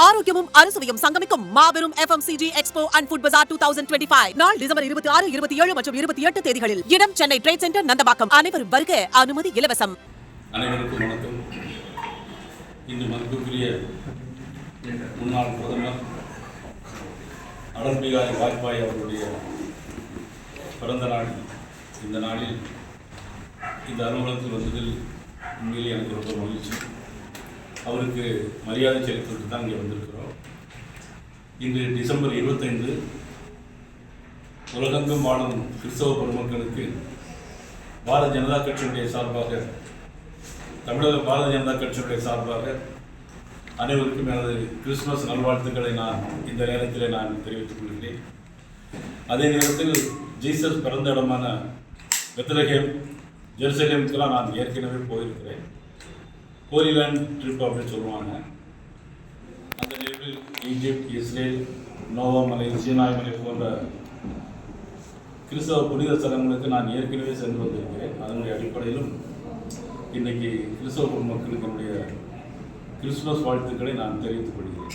ஆரோக்கியமும் அறுசுவையும் சங்கமிக்கும் மாபெரும் FMCG எக்ஸ்போ அண்ட் ஃபுட் பஜார் 2025 நாள் டிசம்பர் 26, 27 மற்றும் 28 தேதிகளில். இடம் சென்னை ட்ரேட் சென்டர், நந்தபாக்கம். அனைவரும் வருக, அனுமதி இலவசம். அனைவருக்கும் வணக்கம். இன்று மதிப்புக்குரிய முன்னாள் பிரதமர் அடல் பிகாரி வாஜ்பாய் அவர்களுடைய பிறந்த நாள். இந்த நாளில் இந்த அலுவலகத்தில் வந்ததில் உண்மையிலே எனக்கு ரொம்ப மகிழ்ச்சி. அவருக்கு மரியாதை செலுத்திட்டு தான் இங்கே வந்திருக்கிறோம். இன்று டிசம்பர் 25 உலகெங்கும் வாழும் கிறிஸ்தவ பெருமக்களுக்கு பாரதிய ஜனதா கட்சியினுடைய சார்பாக, தமிழக பாரதிய ஜனதா கட்சியினுடைய சார்பாக அனைவருக்கும் எனது கிறிஸ்துமஸ் நல்வாழ்த்துக்களை நான் இந்த நேரத்தில் நான் தெரிவித்துக் கொள்கிறேன். அதே நேரத்தில் ஜீசஸ் பிறந்த இடமான பெத்லகேம், ஜெருசலேமுக்கெல்லாம் நான் ஏற்கனவே போயிருக்கிறேன். ஹோலிலேண்ட் ட்ரிப் அப்படின்னு சொல்லுவாங்க. அந்த நிகழ்வில் ஈஜிப்ட், இஸ்ரேல், நோவா மலை, சீனாய் மலை போன்ற கிறிஸ்தவ புனித ஸ்தலங்களுக்கு நான் ஏற்கனவே சென்று வந்திருக்கிறேன். அதனுடைய அடிப்படையிலும் இன்றைக்கி கிறிஸ்தவ மக்களுக்கு என்னுடைய கிறிஸ்துமஸ் வாழ்த்துக்களை நான் தெரிவித்துக் கொள்கிறேன்.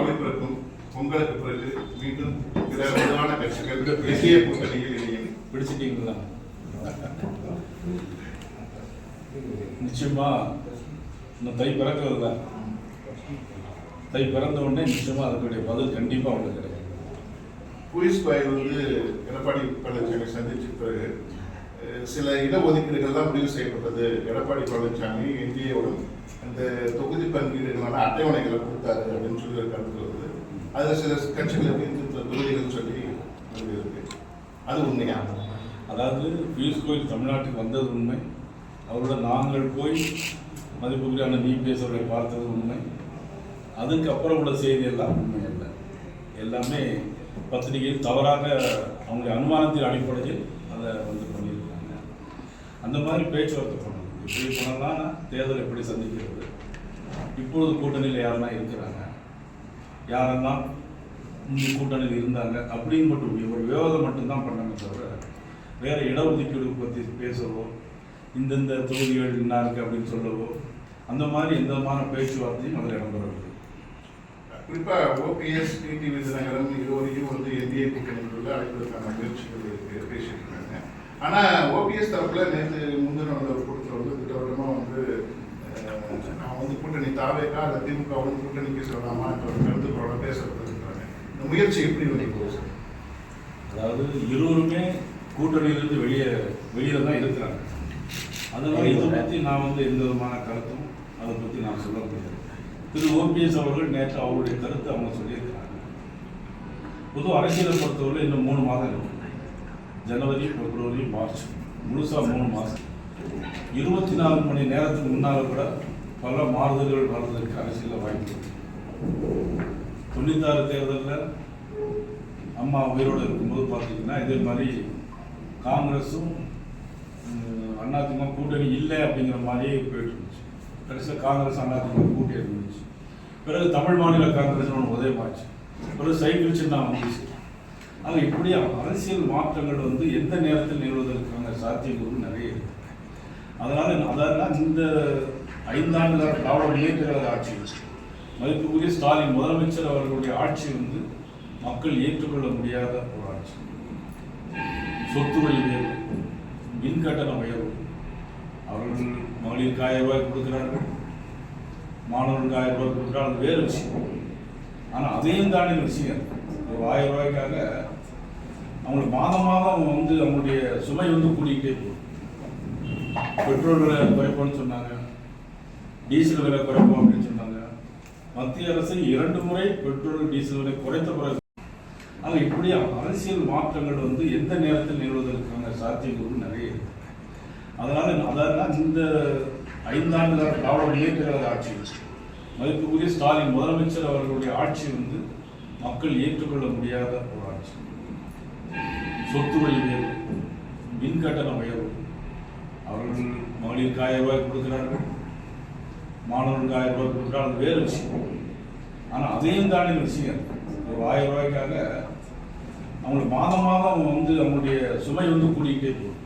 ஒளிபரப்பும் பொங்கலுக்கு பிறகு மீண்டும் பிற பிரதான கட்சிகள் தேசிய கூட்டணியில் இணையும். பிடிச்சிட்டீங்களா? நிச்சயமா இந்த தை பிறக்கிறது தான். தை பிறந்த உடனே நிச்சயமா அதற்குடைய பதில் கண்டிப்பாக உங்களுக்கு கிடைக்கும். போலீஸ் பாய் எடப்பாடி பழனிசாமி சந்திச்ச பிறகு சில இடஒதுக்கீடுகள்லாம் முடிவு செய்யப்பட்டது. எடப்பாடி பழனிசாமி என்டிஏவுடன் அந்த தொகுதி பங்கீடுகளான அட்டவணைகளை கொடுத்தாரு அப்படின்னு சொல்லி கருத்து வருது. அதில் சில கட்சிகளுக்கு இந்துத்துவ தொகுதிகள் சொல்லி இருக்கு. அது உண்மையா? அதாவது பியூஷ் கோயல் தமிழ்நாட்டுக்கு வந்தது உண்மை. அவருடன் நாங்கள் போய் மதிப்புக்குரியான நீபிஎஸ் அவர்களை பார்த்தது உண்மை. அதுக்கப்புறம் உள்ள செய்தி எல்லாம் உண்மை அல்ல. எல்லாமே பத்திரிகையில் தவறாக அவங்களுடைய அனுமானத்தின் அடிப்படையில் அதை வந்து பண்ணியிருக்காங்க. அந்த மாதிரி பேச்சுவார்த்தை பண்ணணும். இப்படி பண்ணலாம் தேர்தல் எப்படி சந்திக்கிறது, இப்பொழுது கூட்டணியில் யாரெல்லாம் இருக்கிறாங்க, யாரெல்லாம் இந்த கூட்டணியில் இருந்தாங்க அப்படின்னு மட்டும் ஒரு விவாதம் மட்டும்தான் பண்ணாங்க தவிர வேறு இடஒதுக்கீடு பற்றி பேசவோ, இந்தந்த தொகுதிகள் என்ன இருக்குது அப்படின்னு சொல்லவோ, அந்த மாதிரி எந்த விதமான பேச்சுவார்த்தையும் அதில் இடம்பெறவில்லை. குறிப்பாக ஓபிஎஸ், டிடி விருதுநகரம் இருவரையும் வந்து என்டிஏ கூட்டணிக்குள்ள அழைப்பதற்கான முயற்சிகள் பேசியிருக்காங்க. ஆனால் ஓபிஎஸ் தரப்பில் நேற்று முந்தின நடந்த ஒரு கூட்டத்தில் வந்து திட்டவட்டமாக வந்து நான் வந்து கூட்டணி தாவேக்கா அந்த திமுக வந்து கூட்டணிக்கு சொல்லலாமா என்ற ஒரு கருத்துக்களோட பேசப்பட்டிருக்கிறாங்க. இந்த முயற்சி எப்படி வந்து சார்? அதாவது இருவருமே கூட்டணியிலிருந்து வெளியில் தான் இருக்கிறாங்க. அதனால் இதை பற்றி நான் வந்து எந்த விதமான கருத்தும் அதை பற்றி நான் சொல்ல முடியாது. திரு ஓபிஎஸ் அவர்கள் நேற்று அவருடைய கருத்தை அவங்க சொல்லியிருக்கிறாங்க. பொதுவாக அரசியலை பொறுத்தவரை இன்னும் 3 மாதம் இருக்கும். ஜனவரி, பிப்ரவரி, மார்ச், முழுசாக 3 மாதம். 24 மணி நேரத்துக்கு முன்னால் கூட பல மாறுதல்கள் வர்றதற்கு அரசியலில் வாய்ப்பு. 96 தேர்தலில் அம்மா உயிரோடு இருக்கும்போது பார்த்தீங்கன்னா இதே மாதிரி காங்கிரஸும் அதிமுக கூட்டணி இல்லை அப்படிங்கிற மாதிரியே போயிட்டு இருந்துச்சு. கடைசியில் காங்கிரஸ் அதிமுக கூட்டணி இருந்துச்சு. பிறகு தமிழ் மாநில காங்கிரஸ் ஒன்று உதயமாச்சு. பிறகு சைக்கிள் சின்னம் வந்துச்சு. ஆக இப்படி அரசியல் மாற்றங்கள் வந்து எந்த நேரத்தில் நிகழ்வதற்கான சாத்தியங்களும் நிறைய இருக்கு. அதனால் இந்த 5 ஆண்டு திராவிட முன்னேற்ற கழக ஆட்சி, மதிப்புக்குரிய ஸ்டாலின் முதலமைச்சர் அவர்களுடைய ஆட்சி வந்து மக்கள் ஏற்றுக்கொள்ள முடியாத ஒரு ஆட்சி. சொத்து வரி உயர்வு, மின் கட்டண உயர்வு, அவர்கள் மகளிருக்கு 1000 ரூபாய் கொடுக்கிறார்கள், மாணவர்களுக்கு 1000 ரூபாய் கொடுக்குறாங்க, அது வேறு விஷயம். ஆனால் அதையும் தாண்டி விஷயம், ஒரு 1000 ரூபாய்க்காக அவங்களுக்கு மாதம் வந்து அவங்களுடைய சுமை வந்து கூட்டிகிட்டே போகும். பெட்ரோல் விலை குறைப்போம்னு சொன்னாங்க, டீசல் விலை குறைப்போம் அப்படின்னு சொன்னாங்க. மத்திய அரசு 2 முறை பெட்ரோல் டீசல் விலை குறைத்த பிறகு ஆக இப்படி அரசியல் மாற்றங்கள் வந்து எந்த நேரத்தில் நிகழ்வதற்கான சாத்தியங்களும் நிறைய இருக்கு. அதனால் இந்த 5 ஆண்டு திராவிட முன்னேற்ற கழக ஆட்சி, மதிப்புக்குரிய ஸ்டாலின் முதலமைச்சர் அவர்களுடைய ஆட்சி வந்து மக்கள் ஏற்றுக்கொள்ள முடியாத ஒரு ஆட்சி. சொத்து வரி உயர்வு, மின் கட்டண உயர்வு, அவர்கள் மகளிருக்கு 1000 ரூபாய் கொடுக்கிறார்கள், மாணவர்களுக்கு 1000 ரூபாய் கொடுக்குறாங்க, அது வேறு விஷயம். ஆனால் அதையும் தாண்டி விஷயம், ஒரு 1000 ரூபாய்க்காக அவங்களுக்கு மாதம் வந்து அவங்களுடைய சுமை வந்து கூட்டிகிட்டே போகும்.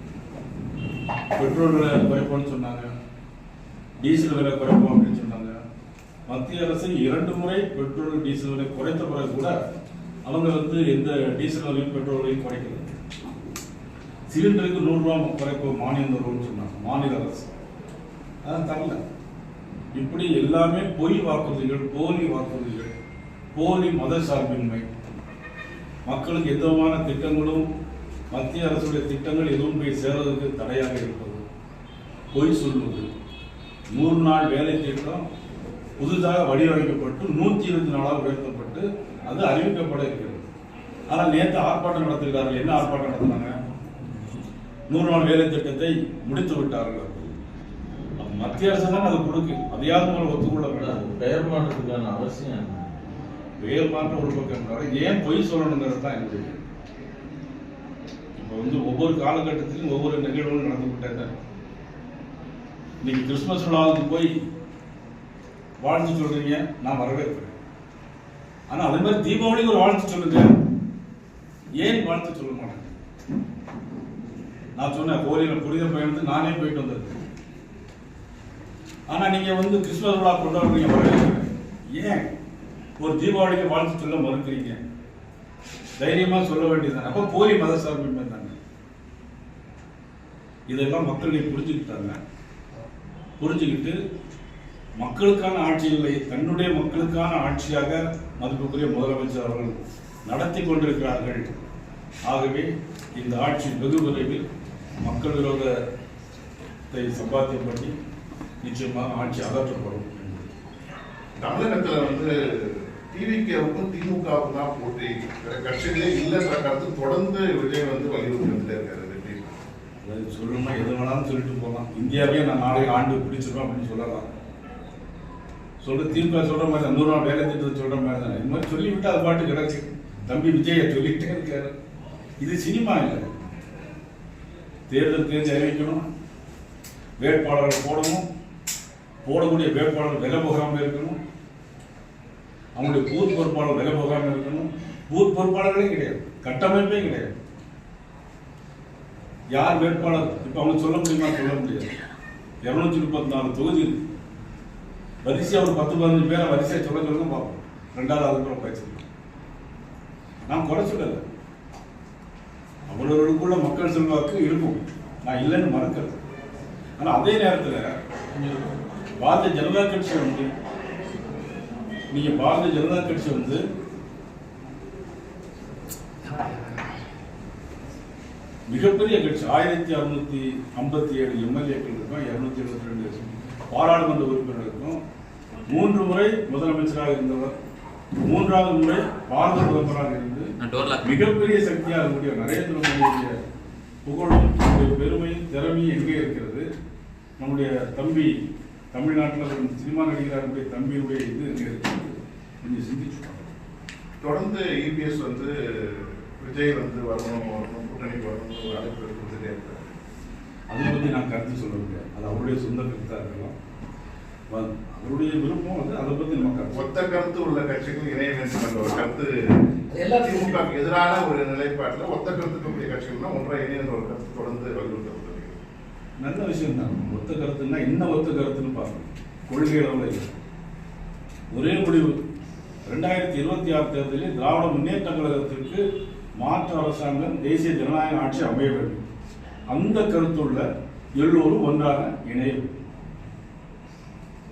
பெட்ரோல் விலை குறைப்போம்னு சொன்னாங்க, டீசல் விலை குறைப்போம் அப்படின்னு சொன்னாங்க. மத்திய அரசு 2 முறை பெட்ரோல் டீசல் விலை குறைத்த பிறகு கூட அவங்க எந்த டீசல் விலையும் பெட்ரோல் விலையும் குறைக்கல. சிலிண்டருக்கு 100 ரூபா குறைப்போம் மானியம் தருவோம்னு சொன்னாங்க மாநில அரசு, அதான் தரல. இப்படி எல்லாமே பொய் வாக்குறுதிகள், போலி வாக்குறுதிகள், போலி மத சார்பின்மை, மக்களுக்கு எந்தவிதமான திட்டங்களும் மத்திய அரசுடைய திட்டங்கள் எதுவும் போய் சேர்வதற்கு தடையாக இருப்பது, பொய் சொல்வது. 100 நாள் வேலை திட்டம் புதிதாக வடிவமைக்கப்பட்டு 124 உயர்த்தப்பட்டு அது அறிவிக்கப்பட இருக்கிறது. ஆனால் நேற்று ஆர்ப்பாட்டம் நடத்துகிறார்கள். என்ன ஆர்ப்பாட்டம் நடத்தினாங்க? 100 நாள் வேலை திட்டத்தை முடித்து விட்டார்கள். மத்திய அரசு தான் அது கொடுக்கு, அதையாவது உங்களை ஒத்துக்கொள்ள வேண்டாம். பெயர் மாற்றத்துக்கான அவசியம் பெயர் மாற்றம் ஒரு பக்கம், ஏன் பொய் சொல்லணுங்கிறது தான் என்னுடைய. இப்போ ஒவ்வொரு காலகட்டத்திலும் ஒவ்வொரு நிகழ்வுகளும் நடந்து விட்டாங்க. இன்னைக்கு கிறிஸ்துமஸ் விழாவுக்கு போய் வாழ்த்து சொல்றீங்க, நான் வரவேற்கிறேன். ஆனா அதே மாதிரி தீபாவளிக்கு ஒரு வாழ்த்து சொல்லுங்க, ஏன் வாழ்த்து சொல்ல மாட்டேன்? நான் சொன்னேன் கோயிலில் புனித பயணத்துக்கு நானே போயிட்டு வந்திருக்கேன். ஆனா நீங்க கிறிஸ்துமஸ் விழா கொண்டாடுறீங்க, வரவேற்கிறேன். ஏன் ஒரு தீபாவளிக்கு வாழ்த்து சொல்ல மறுக்கிறீங்க? தைரியமா சொல்ல வேண்டியதுதான். அப்ப போலி மத சார்பின்மை தாங்க. இதெல்லாம் மக்கள் புரிஞ்சுக்கிட்டாங்க. புரிஞ்சுக்கிட்டு மக்களுக்கான ஆட்சி இல்லை, தன்னுடைய மக்களுக்கான ஆட்சியாக மதிப்புக்குரிய முதலமைச்சர் அவர்கள் நடத்தி கொண்டிருக்கிறார்கள். ஆகவே இந்த ஆட்சி வெகு விரைவில் மக்கள் விரோதத்தை சம்பாத்தியம் பண்ணி நிச்சயமாக ஆட்சி அகற்றப்படும். தமிழகத்தில் டிவிகேவுக்கும் திமுகவுக்கும் தான் போட்டி, கட்சிகளே இல்லைன்ற கருத்து தொடர்ந்து விஜய் வலியுறுத்திட்டே இருக்காரு. அது சொல்லணும்னா எது வேணாலும் சொல்லிட்டு போகலாம். இந்தியாவே நான் நாளை ஆண்டு பிடிச்சிருக்கோம் அப்படின்னு சொல்லலாம். திமுக சொல்ற மாதிரி 100 நாள் வேலை திட்டத்தை சொல்ற மாதிரி தானே. இந்த மாதிரி சொல்லிவிட்டு அது பாட்டு கிடக்கு. தம்பி விஜய சொல்லிட்டே இருக்காரு. இது சினிமா இல்லை. தேர்தல் தேர்ந்து அறிவிக்கணும், வேட்பாளர்கள் போடணும், போடக்கூடிய வேட்பாளர் விலை போகாமல் இருக்கணும், அவங்களுடைய பூத் பொறுப்பாளர் விலை போகாமல் இருக்கணும். பூத் பொறுப்பாளர்களே கிடையாது, கட்டமைப்பே கிடையாது. யார் வேட்பாளர் இப்ப அவங்க சொல்ல முடியுமா? சொல்ல முடியாது. 234 தொகுதி வரிசையா ஒரு 10-15 பேரை வரிசையா சொல்ல பார்ப்போம். 2வது அதுக்கப்புறம் பேச்சு நான் குறை சொல்லல. அவர்களுக்குள்ள மக்கள் செல்வாக்கு இருக்கும், நான் இல்லைன்னு மறுக்கல. ஆனா அதே நேரத்தில் பாரதிய ஜனதா கட்சி நீங்க பாரதிய ஜனதா கட்சி மிகப்பெரிய கட்சி. 1657 எம்எல்ஏக்கள் இருக்கும், 272 பாராளுமன்ற உறுப்பினர் இருக்கும், 3 முறை முதலமைச்சராக இருந்தவர், 3வது முறை பாரத பிரதமராக இருந்து மிகப்பெரிய சக்தியாக இருக்கக்கூடிய நரேந்திர மோடியுடைய புகழும் பெருமையும் திறமையும் எங்கே இருக்கிறது? நம்முடைய தம்பி தமிழ்நாட்டில் சினிமா நடிகராக தம்பியுடைய இது எங்கே இருக்கிறது? கொஞ்சம் சிந்திச்சு. தொடர்ந்து இபிஎஸ் விஜய் வரணும் கூட்டணிக்கு வரணும் அழைப்பு கொடுத்துட்டே இருக்காரு. அதை பற்றி நான் கருத்து சொல்ல முடியாது. அது அவருடைய சொந்த கருத்தாக இருக்கலாம், அவருடைய விருப்பம். அதை பற்றி நம்ம ஒத்த கருத்து உள்ள கட்சிகள் இணைய வேண்டும் என்ற ஒரு கருத்து திமுக எதிரான ஒரு நிலைப்பாட்டில் ஒத்த கருத்துக்கூடிய கட்சிகள்னா ஒன்றை இணைய ஒரு கருத்து தொடர்ந்து வலியுறுத்தப்படுகிறது. நல்ல விஷயம் தான். ஒத்த கருத்துன்னா என்ன ஒத்த கருத்துன்னு பார்க்கணும். கொள்கை அளவில் இல்லை. ஒரே முடிவு 2026 தேர்தலில் திராவிட முன்னேற்ற கழகத்திற்கு மாற்று அரசாங்கம், தேசிய ஜனநாயக ஆட்சி அமைய வேண்டும். அந்த கருத்துள்ள எல்லோரும் ஒன்றாக இணைய வேண்டும்.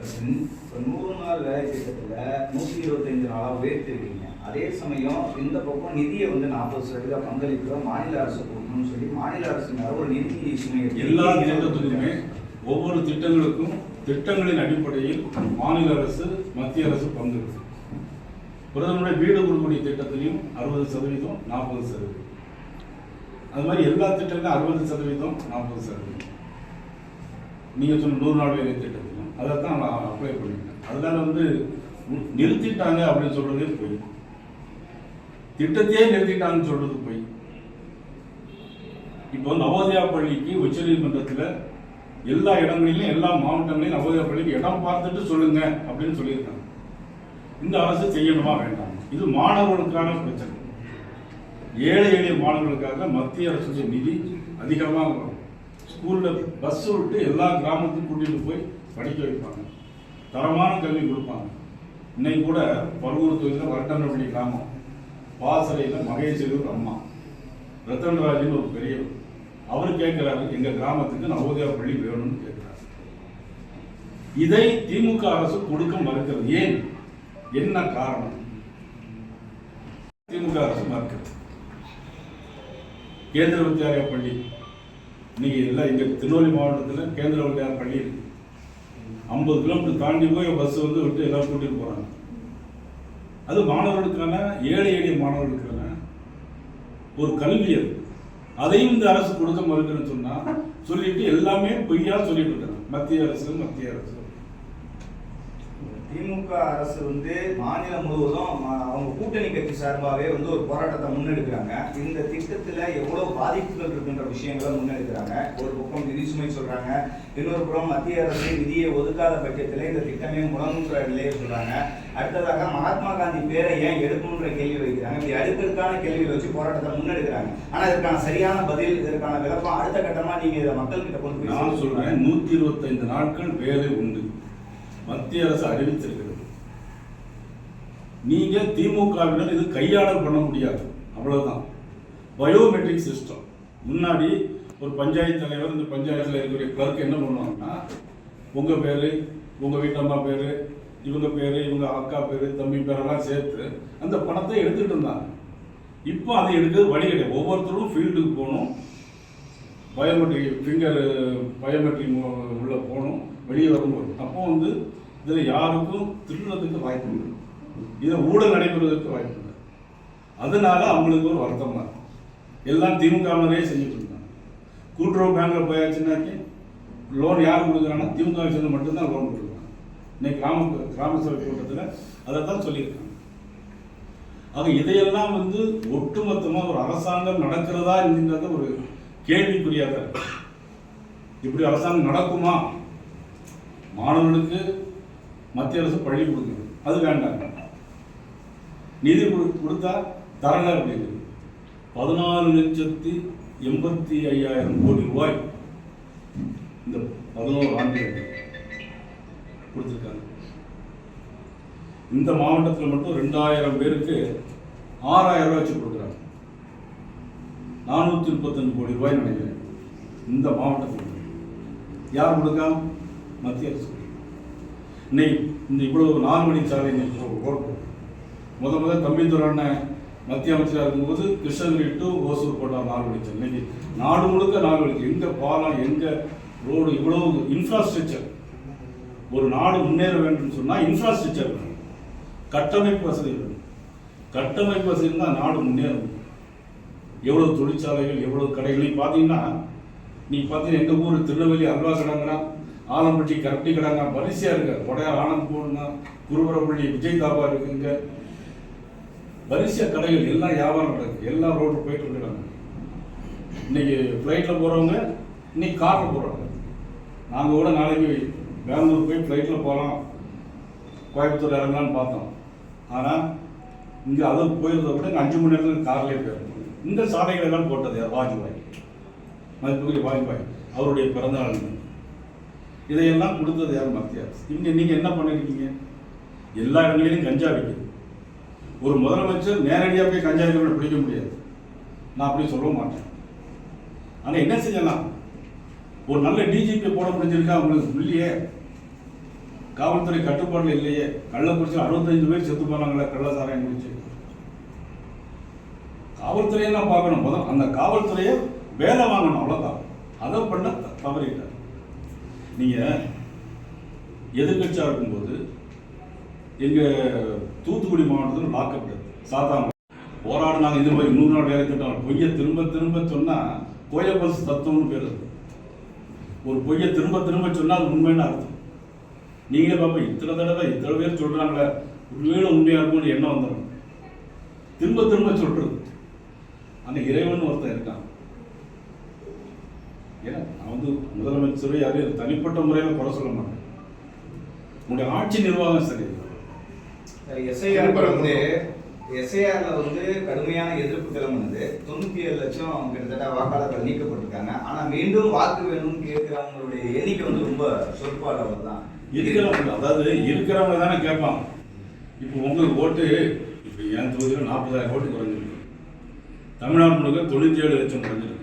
100 நாள் வேலை திட்டத்தில் 125 நாளாக உயர்த்திருக்கீங்க. அதே சமயம் இந்த பக்கம் நிதியை 40% பங்களிப்பு மாநில அரசு கொடுக்கணும்னு சொல்லி மாநில அரசு மேல ஒரு நிதி சுமை எல்லா திட்டத்துக்குமே ஒவ்வொரு திட்டங்களுக்கும் திட்டங்களின் அடிப்படையில் மாநில அரசு மத்திய அரசு பங்களிப்பு. பிரதமருடைய வீடு கொடுக்கக்கூடிய திட்டத்திலையும் 60%, 40%. அது மாதிரி எல்லா திட்டங்களும் 60%, 40%. நீங்க சொன்ன 100 நாள் வேலை திட்டத்திலும் அதை தான் நான் அப்ளை பண்ணிட்டேன். அதனால நிறுத்திட்டாங்க அப்படின்னு சொல்றதே போய், திட்டத்தையே நிறுத்திட்டாங்கன்னு சொல்றது போய். இப்போ நவோதயா பள்ளிக்கு உச்சநீதிமன்றத்தில் எல்லா இடங்களிலும் எல்லா மாவட்டங்களிலும் நவோதயா பள்ளிக்கு இடம் பார்த்துட்டு சொல்லுங்க அப்படின்னு சொல்லியிருக்காங்க. இந்த அரசு செய்யணுமா வேண்டாம்? இது மாணவர்களுக்கான பிரச்சனை. ஏழை எளிய மாணவர்களுக்காக மத்திய அரசுடைய நிதி அதிகமாக வரும். ஸ்கூல்ல பஸ் விட்டு எல்லா கிராமத்துக்கும் கூட்டிட்டு போய் படிக்க வைப்பாங்க, தரமான கல்வி கொடுப்பாங்க. இன்னைக்கு கூட பருவூர் தொகுதியில் வரட்டனப்பள்ளி கிராமம் பாசறையில் மகேஸ்வரி அம்மா ரத்தன்ராஜன் ஒரு பெரியவர், அவர் கேட்கிறாரு எங்க கிராமத்துக்கு நவோதயா பள்ளி வேணும்னு கேட்கிறாரு. இதை திமுக அரசு கொடுக்க மறுக்கிறது. ஏன், என்ன காரணம்? திமுக அரசு மறுக்கிறது. கேந்திர வித்யாலயா பள்ளி இன்னைக்கு எல்லாம் எங்க திருநெல்வேலி மாவட்டத்தில் கேந்திர வித்யாலயா பள்ளி இருக்கு. 50 கிலோமீட்டர் தாண்டி போய் பஸ் வந்து விட்டு எல்லாம் கூட்டிட்டு போறாங்க. அது மாணவர்களுக்கான ஏழை எளிய மாணவர்களுக்கான ஒரு கல்வி. அதையும் இந்த அரசு கொடுக்க மறுக்கிறேன்னு சொன்னா சொல்லிட்டு எல்லாமே பொய்யா சொல்லிட்டு இருக்காங்க. மத்திய அரசு திமுக அரசு வந்து மாநிலம் முழுவதும் அவங்க கூட்டணி கட்சி சார்பாகவே வந்து ஒரு போராட்டத்தை முன்னெடுக்கிறாங்க. இந்த திட்டத்துல எவ்வளவு பாதிப்புகள் இருக்குன்ற விஷயங்களை முன்னெடுக்கிறாங்க. ஒரு பக்கம் நிதி சுமை சொல்றாங்க, இன்னொரு புறம் மத்திய அரசு நிதியை ஒதுக்காத பட்சத்தில் இந்த திட்டமே முடங்குன்ற நிலையை சொல்றாங்க. அடுத்ததாக மகாத்மா காந்தி பேரை ஏன் எடுக்கணுன்ற கேள்வி வைக்கிறாங்க. இப்படி அடுக்கடுக்கான கேள்விகளை வச்சு போராட்டத்தை முன்னெடுக்கிறாங்க. ஆனா இதற்கான சரியான பதில், இதற்கான விளக்கம் அடுத்த கட்டமா நீங்க இதை மக்கள் கிட்ட கொண்டு போய் நான் சொல்றேன். 125 நாட்கள் வேலை உண்டு மத்திய அரசு அறிவித்திருக்கிறது. நீங்க திமுகவினர் இது கையாளல் பண்ண முடியாது, அவ்வளவுதான். பயோமெட்ரிக் சிஸ்டம் முன்னாடி ஒரு பஞ்சாயத்து தலைவர் இந்த பஞ்சாயத்தில் இருக்கக்கூடிய கிளர்க் என்ன பண்ணுவாங்கன்னா உங்க பேரு, உங்க வீட்டம்மா பேரு, இவங்க பேரு, இவங்க அக்கா பேரு, தம்பி பேரெல்லாம் சேர்த்து அந்த பணத்தை எடுத்துட்டு இருந்தாங்க. இப்போ அதை எடுக்கிறது வழி கிடையாது. ஒவ்வொருத்தரும் ஃபீல்டுக்கு போகணும், பயோமெட்ரிக் ஃபிங்கர் பயோமெட்ரிக் உள்ள போகணும், வெளியே வரும்போது. அப்போ வந்து இதில் யாருக்கும் திருடுறதுக்கு வாய்ப்பு இல்லை, இதில் ஊழல் நடைபெறுவதற்கு வாய்ப்பு இல்லை. அதனால அவங்களுக்கு ஒரு வருத்தம் தான். எல்லாம் திமுகவினரே செஞ்சுட்டு இருந்தாங்க. கூட்டுறவு பேங்க்ல போயாச்சுன்னாக்கி லோன் யார் கொடுக்குறாங்கன்னா திமுக சேர்ந்து மட்டும்தான் லோன் கொடுக்குறாங்க. இன்னைக்கு கிராம சபை கூட்டத்தில் அதை தான் சொல்லியிருக்காங்க. ஆக இதையெல்லாம் வந்து ஒட்டுமொத்தமாக ஒரு அரசாங்கம் நடக்கிறதா என்கின்றத ஒரு கேள்விக்குரியாக இப்படி அரசாங்கம் நடக்குமா? மாணவர்களுக்கு மத்திய அரசு பள்ளி கொடுக்குது, அது வேண்டாம். நிதி கொடுத்தா தரல அப்படிங்கிறது. 14,85,000 கோடி ரூபாய் இந்த 11 ஆண்டுகள் கொடுத்துருக்காங்க. இந்த மாவட்டத்தில் மட்டும் 2000 பேருக்கு 6,000 ரூபாய் வச்சு கொடுக்குறாங்க. 435 கோடி ரூபாய் நினைக்கிறேன் இந்த மாவட்டத்தில். யார் கொடுக்கா? மத்திய அரசு. இன்னைக்கு இந்த இவ்வளவு 4 மணி சாலை முதல் தம்பிதுரை அண்ணன் மத்திய அமைச்சராக இருக்கும்போது கிருஷ்ணகிரி டு ஓசூர் போட்டார் 4 மணி சாலை. இன்னைக்கு நாடு முழுக்க 4 மணி. எங்க பாலம், எங்க ரோடு, இவ்வளவு இன்ஃப்ராஸ்ட்ரக்சர். ஒரு நாடு முன்னேற வேண்டும் சொன்னா இன்ஃப்ராஸ்ட்ரக்சர் வேணும், கட்டமைப்பு வசதி வேணும். கட்டமைப்பு வசதி இருந்தால் நாடு முன்னேறும். எவ்வளவு தொழிற்சாலைகள், எவ்வளவு கடைகள் பார்த்தீங்கன்னா, நீ பார்த்தீங்கன்னா எங்க ஊர் திருநெல்வேலி அல்வா கடைங்கிறா, ஆலம்பட்டி கரட்டி கடைங்க வரிசையா இருக்கு. உடையார் ஆனந்த் போடுங்க, குருபரப்பள்ளி விஜய் தாபா இருக்குங்க, வரிசையா கடைகள் எல்லாம் வியாபாரம் நடக்குது. எல்லாம் ரோடு போயிட்டு இருக்காங்க. இன்னைக்கு ஃப்ளைட்டில் போகிறவங்க இன்னைக்கு காரில் போகிறாங்க. நாங்கள் கூட நாளைக்கு பெங்களூர் போய் ஃப்ளைட்டில் போகலாம், கோயம்புத்தூர் இறங்கலான்னு பார்த்தோம். ஆனால் இங்கே அதை போயிருந்த விட இங்கே 5 மணி நேரத்தில் கார்லேயே போயிருந்தோம். இந்த சாலைகள் எல்லாம் போட்டது யார்? வாஜ்பாய், மதிப்புக்குரிய வாஜ்பாய், அவருடைய பிறந்தநாள். இதையெல்லாம் கொடுத்தது யார்? மத்திய அரசு. இங்கே நீங்கள் என்ன பண்ணிருக்கீங்க? எல்லா இடங்களிலும் கஞ்சா விற்குது. ஒரு முதலமைச்சர் நேரடியாக போய் கஞ்சா விற்க பிடிக்க முடியாது, நான் அப்படி சொல்ல மாட்டேன். ஆனால் என்ன செய்யலாம்? ஒரு நல்ல டிஜிபி போட முடிஞ்சிருக்கா? அவங்களுக்கு இல்லையே, காவல்துறை கட்டுப்பாடுல இல்லையே. கள்ளக்குறிச்சி 65 பேர் செத்து போனாங்களே கள்ள சாராயம் குடிச்சு. காவல்துறையெல்லாம் பார்க்கணும். முதல் அந்த காவல்துறையை வேலை வாங்கணும், அவ்வளோதான். அதை பண்ண தவறிட்டார். நீங்க எதிர்கட்சியாக இருக்கும்போது எங்க தூத்துக்குடி மாவட்டத்தில் லாக்அப் சாத்தாங்க போராடினாங்க. இது மாதிரி 100 நாள் வேலை திட்டம். பொய்யை திரும்ப திரும்ப சொன்னா கோயபல்ஸ் தத்துவம்னு பேர். ஒரு பொய்யை திரும்ப திரும்ப சொன்னா அது உண்மைன்னு அர்த்தம். நீங்களே பாப்பா, இத்தனை தடவை இத்தனை பேர் சொல்றாங்களே, உண்மையில உண்மையா இருக்கும்னு எண்ணம் வந்துடும். திரும்ப திரும்ப சொல்றது. அந்த இறைவன் ஒருத்தன் இருக்கான். ஏன்னா நான் வந்து முதலமைச்சரை யாரையும் தனிப்பட்ட முறையில் குறை சொல்ல மாட்டேன். உங்களுடைய ஆட்சி நிர்வாகம் சரி. எஸ்ஐஆர் வந்து எஸ்ஐஆர்ல வந்து கடுமையான எதிர்ப்பு கிளம்புனது. 97 லட்சம் கிட்டத்தட்ட வாக்காளர்கள் நீக்கப்பட்டிருக்காங்க. ஆனா மீண்டும் வாக்கு வேணும்னு கேட்கிறவங்களுடைய எண்ணிக்கை வந்து ரொம்ப சொற்ப அளவு தான் இருக்கிறவங்க. அதாவது இருக்கிறவங்க தானே கேட்பாங்க. இப்போ உங்களுக்கு ஓட்டு இப்போ என் தொகுதியில் 40,000 ஓட்டு குறைஞ்சிருக்கு. தமிழ்நாடு முழுக்க 97 லட்சம் குறைஞ்சிருக்கு.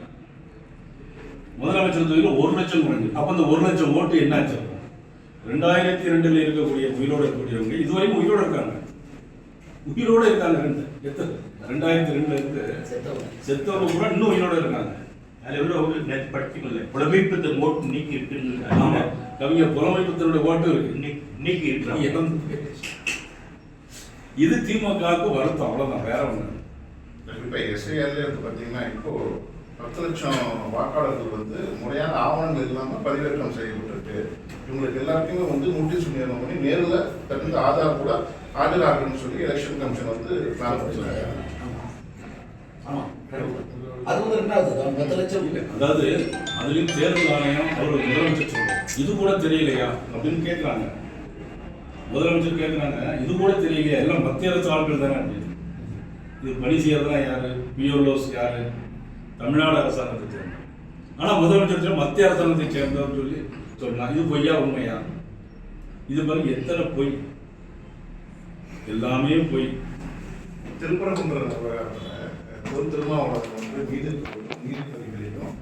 முதலமைச்சர் தொகுதியில் 1 லட்சம் குறைஞ்சிருக்கு. அப்போ அந்த 1 லட்சம் ஓட்டு என்னாச்சு? 2002 இருக்கக்கூடிய உயிரோடு இருக்கக்கூடியவங்க இதுவரைக்கும் உயிரோடு இருக்காங்க. உயிரோடு இருக்காங்க. 2002 இருந்து செத்தவங்க கூட இன்னும் உயிரோடு இருக்காங்க. படிக்கல புலமைப்பத்த ஓட்டு நீக்கி இருக்கு. ஆமா, கவிஞர் புலமைப்பத்தனுடைய ஓட்டு இருக்கு, நீக்கி இருக்கு. இது திமுகவுக்கு வருத்தம், அவ்வளவுதான், வேற ஒண்ணு. குறிப்பாக எஸ்ஐஆர்ல வந்து பார்த்தீங்கன்னா இப்போ 10 லட்சம் வாக்காளர்கள் வந்து முறையான ஆவணங்கள் இல்லாமல் பதிவேற்றம் செய்யப்பட்டிருக்கு. இவங்களுக்கு எல்லாருக்குமே வந்து நோட்டீஸ் விநியோகம் பண்ணி நேரில் தகுந்த ஆதார் கூட ஆஜராகணும்னு சொல்லி எலெக்ஷன் கமிஷன் வந்து பிளான் வச்சுருக்காங்க. அதாவது அதுலயும் தேர்தல் ஆணையம் அவர் முதலமைச்சர் சொல்றாரு, இது கூட தெரியலையா அப்படின்னு கேட்கிறாங்க. முதலமைச்சர் கேட்கிறாங்க, இது கூட தெரியலையா, எல்லாம் மத்திய அரசு ஆட்கள் தானே அப்படின்னு. இது பணி செய்யறதுலாம் யாரு? பிஓலோஸ் யாரு? தமிழ்நாடு அரசாங்கத்தை சேர்ந்த. ஆனா முதலமைச்சர் மத்திய அரசாங்கத்தை சேர்ந்தவர் சொல்லி சொன்னாங்க. இது பொய்யா உண்மையா? இது மாதிரி எத்தனை பொய், எல்லாமே பொய். திருப்பரங்குன்ற திருமாவளவன் வந்து நீதிபதிகளையும்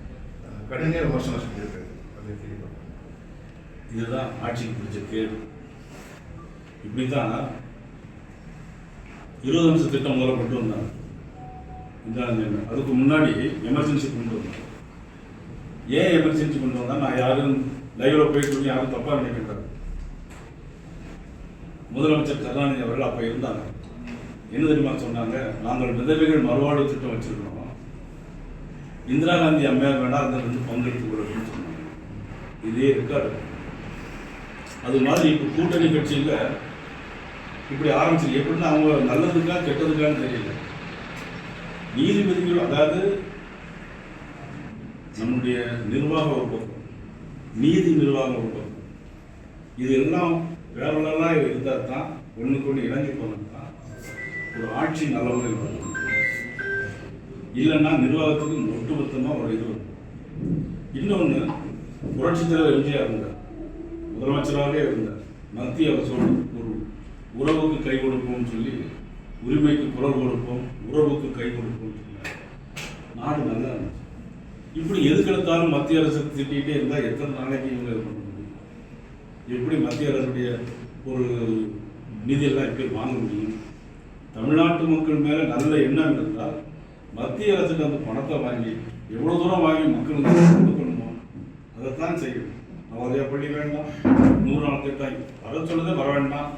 கடுமையான விமர்சனம் செஞ்சிருக்காரு. இதுதான் ஆட்சிக்கு பிடிச்ச கேள்வி. இப்படித்தான் 20 நிமிஷம் திட்டம் முதல்ல கொண்டு வந்தாங்க. அதுக்கு முன்னாடி எமர்ஜென்சி கொண்டு வந்தாங்க. ஏன் எமர்ஜென்சி கொண்டு வந்தா, நான் யாரும் லைவ்ல போயிட்டு யாரும் தப்பா நினைக்கிறாங்க. முதலமைச்சர் கருணாநிதி அவர்கள் அப்ப இருந்தாங்க. என்ன தெரியுமா சொன்னாங்க? நாங்கள் விதவைகள் மறுவாழ்வு திட்டம் வச்சிருக்கிறோம், இந்திரா காந்தி அம்மையார் வேணா அதில் வந்து பங்கெடுத்துக் கொள்ளணும்னு சொன்னாங்க. இதே இருக்காது. அது மாதிரி இப்போ கூட்டணி கட்சியில் இப்படி ஆரம்பிச்சு எப்படின்னா அவங்க நல்லதுக்கா கெட்டதுக்கான்னு தெரியல. நீதிபதிகள், அதாவது நம்முடைய நிர்வாக ஒரு பக்கம், நீதி நிர்வாகம் ஒரு பக்கம், இது எல்லாம் வேறெல்லாம் இருந்தால் தான் ஒன்றுக்கு ஒன்று இணங்கி போனது தான் ஒரு ஆட்சி நல்லவங்க இருக்கும். இல்லைன்னா நிர்வாகத்துக்கு ஒட்டுமொத்தமாக ஒரு இது இருக்கும். இன்னொன்று, புரட்சித் தலைவர் எம்ஜிஆர் இருந்தார், முதலமைச்சராகவே இருந்தார். மத்திய அரசோடு ஒரு உறவுக்கு கை கொடுப்போம்னு சொல்லி, உரிமைக்கு குரல் கொடுப்போம், உறவுக்கு கை கொடுப்போம் சொன்னார். நாடு நல்லா இருந்துச்சு. இப்படி எதுக்கெடுத்தாலும் மத்திய அரசு திட்டிகிட்டே இருந்தால் எத்தனை நாளைக்கு இவங்க இது பண்ண முடியும்? எப்படி மத்திய அரசுடைய ஒரு நிதியெல்லாம் எப்படி வாங்க முடியும்? தமிழ்நாட்டு மக்கள் மேலே நல்ல எண்ணம் இருந்தால் மத்திய அரசுக்கு அந்த பணத்தை வாங்கி எவ்வளோ தூரம் வாங்கி மக்களுக்கு கொடுக்கணுமோ அதைத்தான் செய்யணும். நவோதயா பள்ளி வேண்டாம், 100 நாள் திட்டம் வர சொல்லுதே வர வேண்டாம்.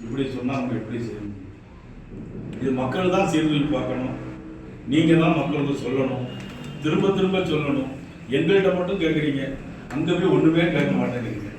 இப்படி சொன்னால் நம்ம எப்படி செய்ய முடியும்? இது மக்கள் தான் சீர்தூக்கி பார்க்கணும். நீங்கள் தான் மக்களுக்கு சொல்லணும், திரும்ப திரும்ப சொல்லணும். எங்கள்கிட்ட மட்டும் கேட்குறீங்க, அங்கே போய் ஒன்றுமே கேட்க மாட்டேங்கிறீங்க.